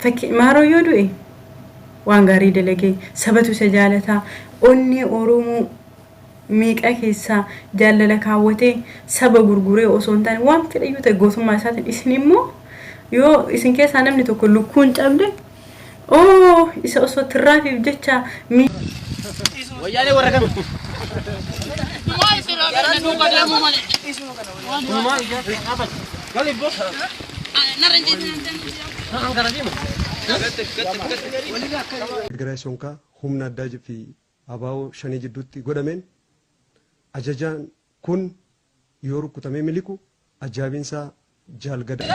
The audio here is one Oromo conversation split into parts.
fakki maaroo yoo du'e waan gaarii dalagee sabatu sajaalata onni oromoo miiqa keessa jaalala kaawwatee saba gurguree osoo hin taane waan fedhayyuu ta'e gootummaa isaatiin isin immoo yoo isin keessaa namni tokko lukkuun cabde isa osoo tirraafiif jecha wayyaanee warra kam Federation ka humna addaa fi abaa'oo shanii jidduutti godhameen ajajaan kun yoo rukutamee miliku ajaa'ibinsaa jaalgada.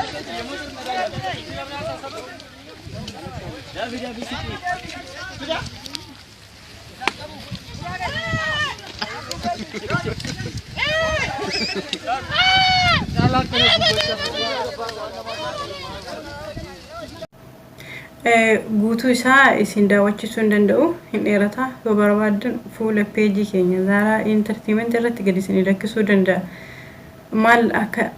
guutuu isaa isin daawwachiisuu hin danda'u hin dheerata yoo barbaadan fuula peejii keenya Zara Entertainment irratti gadi isin lakkisuu danda'a maal akka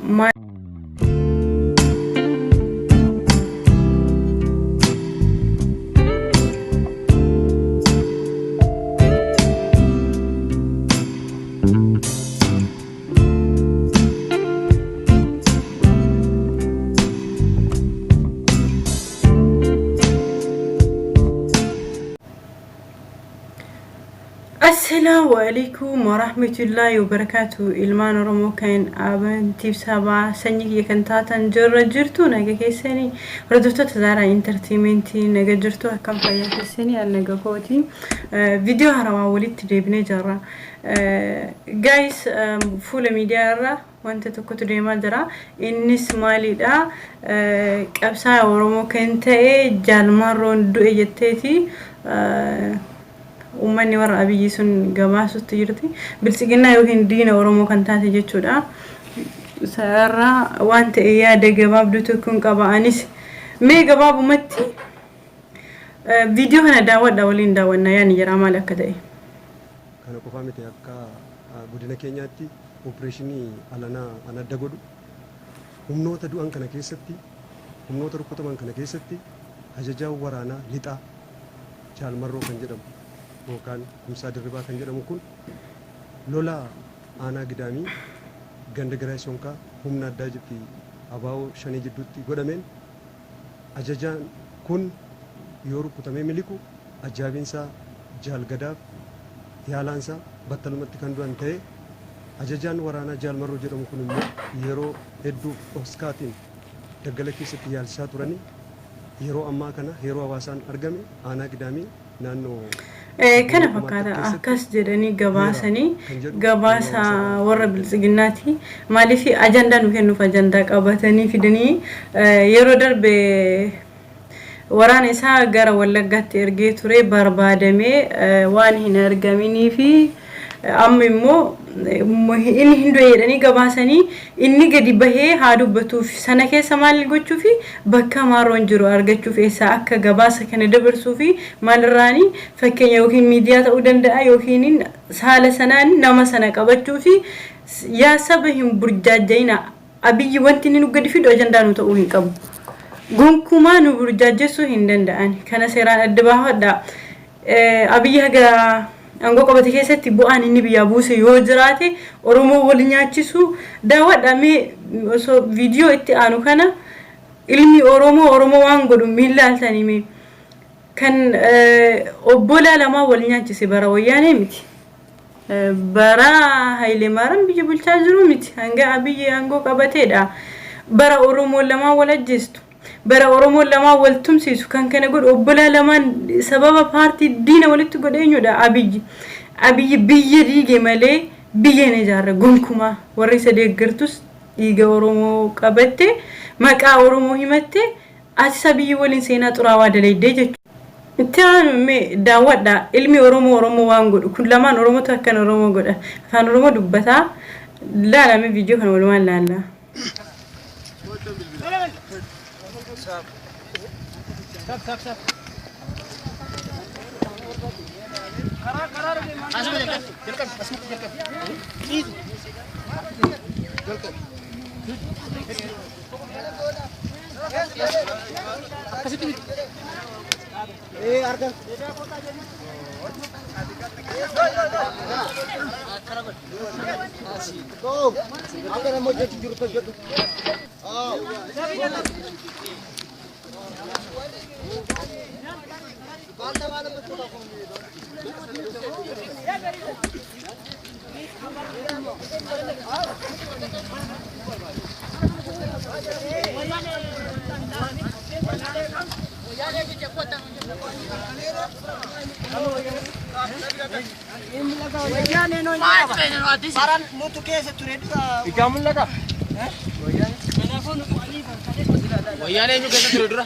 السلام عليكم ورحمة الله وبركاته إلمان رمو كان أبن تيب سابع سنيك يكنتاتن جرتو نجا كيساني ردفتو تزارا انترتيمنتي نجا جرتو كم فايا كيساني نجا كوتي فيديو هروا وليد تديبني جرا جايس فول ميديا را وانت تكتو ديما درا إنس مالي دا كابسا ورمو كنتاي جالمارون دو اجتتي ummanni warra abiyyi sun gabaasutti jirti bilsigina yookiin diina oromoo kan taate jechuudha sarara waan ta'e yaada gabaabduu tokkoon qabaanis mee gabaabumatti viidiyoo kana daawwadha waliin daawwanna yaani jira maal akka ta'e kana qofaa miti akka godina keenyaatti opereeshinii alanaa anadda godhu humnoota du'an kana keessatti humnoota rukutaman kana keessatti ajajaa waraanaa lixaa jaalmarroo kan jedhamu Bukan kumsa diribaa kan jedhamu kun lola aanaa gidaamii ganda garaasonkaa humna addaa fi abaa'oo shanii jidduutti godhameen ajajaan kun yoo rukutamee miliku ajaa'ibinsaa jaalgadaaf yaalaansaa battalumatti kan du'an ta'e ajajaan waraanaa jaalmarroo jedhamu kun immoo yeroo hedduu oskaatiin daggala keessatti yaalsisaa turanii yeroo ammaa kana yeroo hawaasaan argame aanaa gidaamii naannoo kana fakkaata akkas jedhanii gabaasa warra bilsiginaati maaliif ajandaan nu kennuuf ajandaa qabatanii fidanii yeroo darbe waraana isaa gara wallaggaatti ergee ture barbaadamee waan hin argaminii fi amma immoo inni hindoo jedhanii gabaasanii inni gadi bahee haa dubbatuuf sana keessa maal gochuuf bakka maaroon jiru argachuuf eessa akka gabaasa kana dabarsuu fi maalirraani fakkeenya yookiin miidiyaa ta'uu danda'a yookiin saala sanaan nama sana qabachuu fi yaa saba hin burjaajayina abiyyi wanti inni nu gadi fidu ajandaa nu ta'uu hin qabu gonkumaa nu burjaajessuu hin danda'an kana seeraan adda baafadha abiyyi haga angoo qabate keessatti bu'aan inni biyya buuse yoo jiraate oromoo wal nyaachisu daawwadha mee osoo viidiyoo itti aanu kana ilmi oromoo waan godhu miilaaltanii mee kan obbola lama wal nyaachise bara wayyaanee miti bara Haile Maram biyya bulchaa jiru miti hanga abiyyi angoo qabateedha bara oromoo lama wal ajjeestu bara oromoo lama wal tumsiisu kan kana godhu obbola lamaan sababa paartii diina walitti godheenyudha abiyyi biyya diige malee biyya ne jaarra gonkumaa warri sadeeggartus dhiiga oromoo qabatte maqaa oromoo himatte asisa biyyi waliin seenaa xuraawaa dalaydee jechuudha itti aanu mee daawwadha ilmi oromoo waan godhu kun lamaan oromootu akkan oromoo godha afaan oromoo dubbataa laalame viidiyoo kana walumaan laalla Stop. Saran nutu kesa ture dura. Ikamun lada. Wayane nyu kesa ture dura.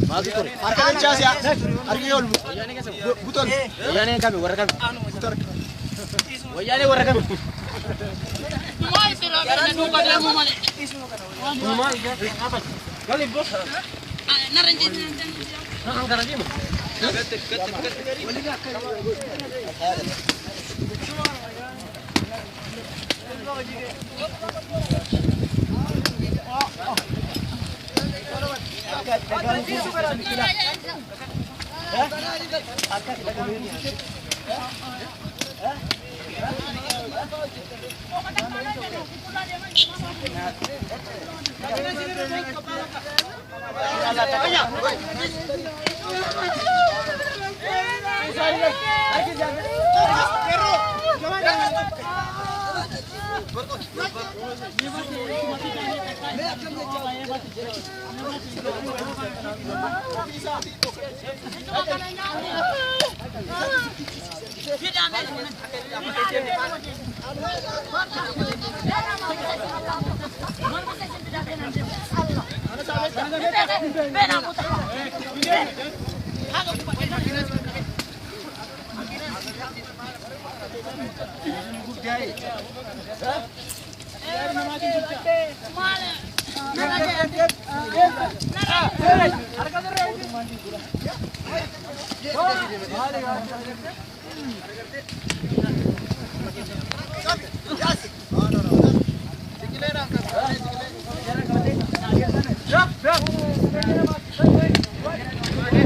Madu ture. Arkan chas ya. Arki yol. Wayane kesa. Buton. Wayane kami warra kami. Buton. Wayane warra kami. Mai sira kana nu kada mu mane. Mai apa? Kali bos. Naranji. Nang karaji mu.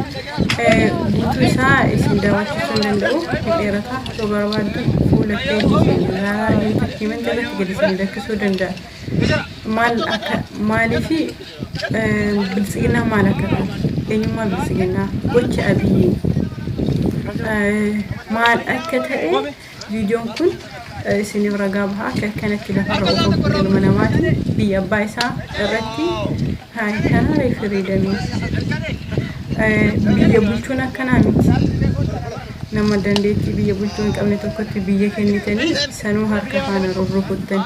Butuh isaa isin daawwachiisuu danda'u dheerataa osoo barbaaddu fuula keenya himan jalatti gadi isin lakkisuu danda'a. Maaliifi bilisiginaa maal akka taate eenyummaa bilisiginaa gocha Abiyyi maal akka ta'e viidiyoon kun isiniif ragaa bahaa akka kanatti lafarra ofoo ilma namaati biyya abbaa isaa irratti kana reeferiidanii biyya bulchuun akkanaa miti nama dandeettii biyya bulchuu hin qabne tokkotti biyya kennitanii sanuu harka faana rurrukuttan.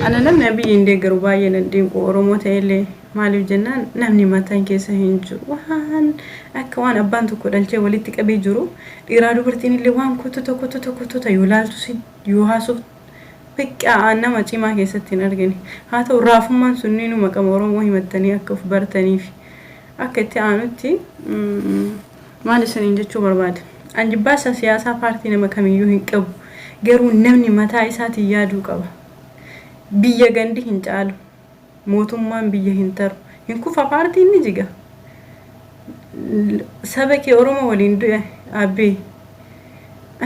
Ana namni Abiyyi hin deeggaru baay'ee nan dinqu Oromoo ta'ellee maaliif jennaan namni mataan keessa hin jiru waan akka waan abbaan tokko dhalchee walitti qabee jiru dhiiraa dubartiin illee waan kuttuta yoo laaltu yoo haasuuf beekaa nama cimaa keessatti hin argine haa ta'u raafummaan sunniinu maqama Oromoo himattanii akka of bartaniif akka itti aanutti maal isiniin jechuu barbaada. Anjibbaasa siyaasaa paartii nama kamiyyuu hin qabu garuu namni mataa isaatiin yaaduu qaba. Biyya gandi hin caalu mootummaan biyya hin taru hin kufa paartiin ni jiga. Saba kee Oromoo waliin du'e Abbee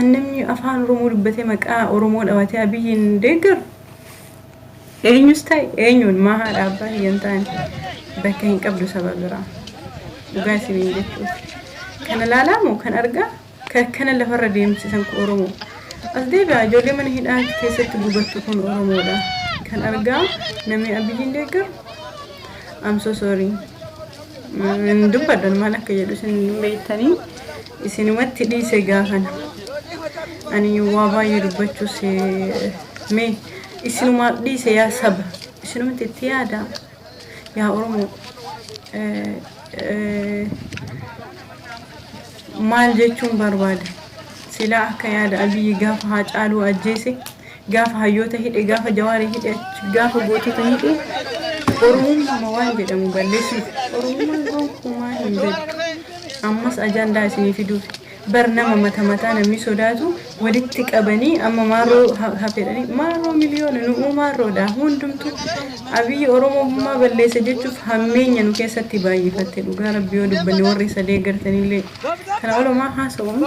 annamni afaan Oromoo dubbatee maqaa Oromoo dhaawatee Abiyyi hin deeggaru. Eenyus ta'e eenyuun mahaa dhaabbaa hin taane bakka hin qabdu saba biraa. Dhugaa isiniin jechuudha. Kana laalamu kan argaa kana lafarra deemsisan ku Oromoo. As deebi'aa ijoollee mana hidhaa keessatti gubattu kun Oromoodha. Kan argaa namni Abiyyi hin deeggaru. I'm so sorry. Dubbadan maal akka jedhu isin beektanii isinumatti dhiise gaafana. Ani waa baay'ee dubbachuus mee isinuma dhiise yaa saba isinumatti itti yaada yaa Oromoo maal jechuun barbaada silaa akka yaada Abiyyi gaafa Haacaaluu ajjeese gaafa hayyoota hidhe gaafa Jawaarii hidhe gaafa gootota hidhe Oromummaa waan jedhamu balleessuuf Oromummaan gonkumaa hin jedhu ammas ajandaa isinii fiduuf bar nama mataa namni sodaatu walitti qabanii amma maaroo hafedhanii maaroo miliyoona nu maaroodha hundumtu abiyyi oromummaa balleessa jechuuf hammeenya nu keessatti baay'ifatte dhugaa rabbi yoo dubbanne warri sadee gartanillee kana walumaa haasa'uun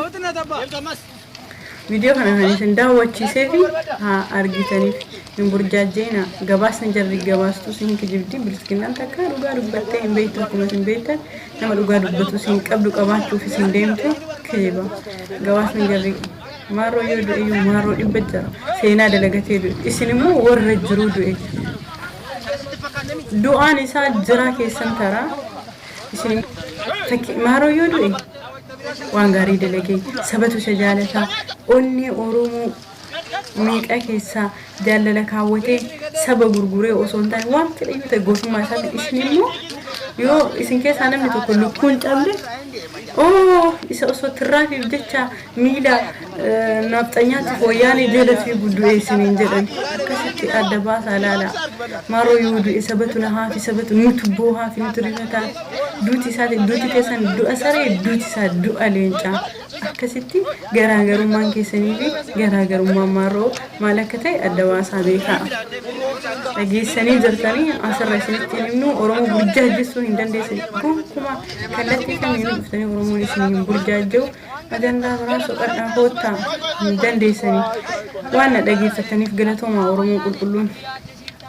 video kana kan isin daawwachiisee fi haa argitaniif hin burjaajjeena gabaasni jarri gabaastu sin kijibdi bilskinnaan takka dhugaa dubbattee hin beektu akkuma isin beektan nama dhugaa dubbatu sin qabdu qabaachuuf isin deemtu kijiba gabaasni jarri maaroo yoo du'e iyyuu maaroo dhibba jara seenaa dalagatee du'e isin immoo warra jiru du'e du'aan isaa jira keessan taraa isin maaroo yoo du'e waan gaarii dalagee sabatu isa jaalataa onni oromoo meeqa keessa jaalala kaawwatee saba gurguree osoo hin taane waan fedhayyuu ta'e goosummaa isaatti isin immoo yoo isin keessaa namni tokko lukkuun cabde isa osoo tirraafiif jecha miila nafxanyaatti fooyyaanii jalatti buddu'ee isiniin jedhan akkasitti adda baasaa laala maaroo yoo du'e sabatu na haafi sabatu nutu boo haafi nutu rifataa duuti isaati duuti keessan du'a saree duuti isaa du'a leencaa akkasitti garaagarummaan keessanii fi garaagarummaan maaroo maal akka ta'e adda baasaa beekaa dhageessanii jirtanii asirra isinitti himnu oromoo burjaajjessuu hin dandeessan gonkumaa kallattii kamiinuu dhuftanii oromoon isin hin burjaajja'u ajandaa biraa soqadhaa hoottaa hin dandeessanii waan na dhageeffataniif galatoomaa oromoo qulqulluun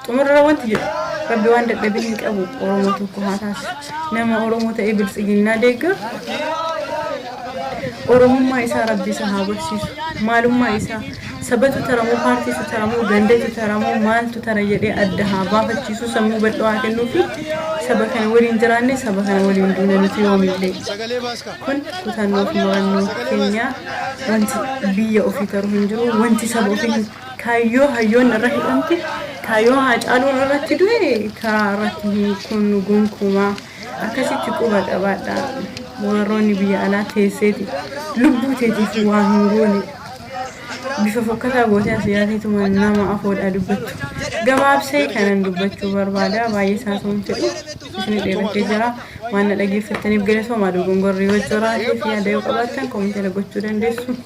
xumurra wanti jedhu rabbi waan dadhabee hin qabu oromoo tokko haa taasisu nama oromoo ta'ee biltsiginnaa deeggar oromummaa isaa rabbi isa haa barsiisu maalummaa isaa sabatu taramuu paartiisu taramuu dandeetu taramuu maaltu tara jedhee adda haa baafachiisu sammuu bal'oo haa kennuu fi saba kana waliin jiraanne saba kana waliin duuna nuti yoomillee kun kutannoo fi murannoo keenya wanti biyya ofii taruu hin jiru wanti saba ofii kaayyoo hayyoon irra hidhamte kaayyoo haa caaluun irratti du'e karaa irratti kun gonkumaa akkasitti quba qabaadha warroonni biyya alaa teesseeti lubbuu teetiif waa hin goone bifa fokkataa gootee asiyyaatiituma nama afoodhaa dubbattu gabaabsee kanan dubbachuu barbaada baay'ee saasuun fedhu isin dheerattee jira waan na dhageeffattaniif galatoomaa dogongorrii wajjiraatii fi yaada yoo qabaattan koomintee gochuu dandeessu.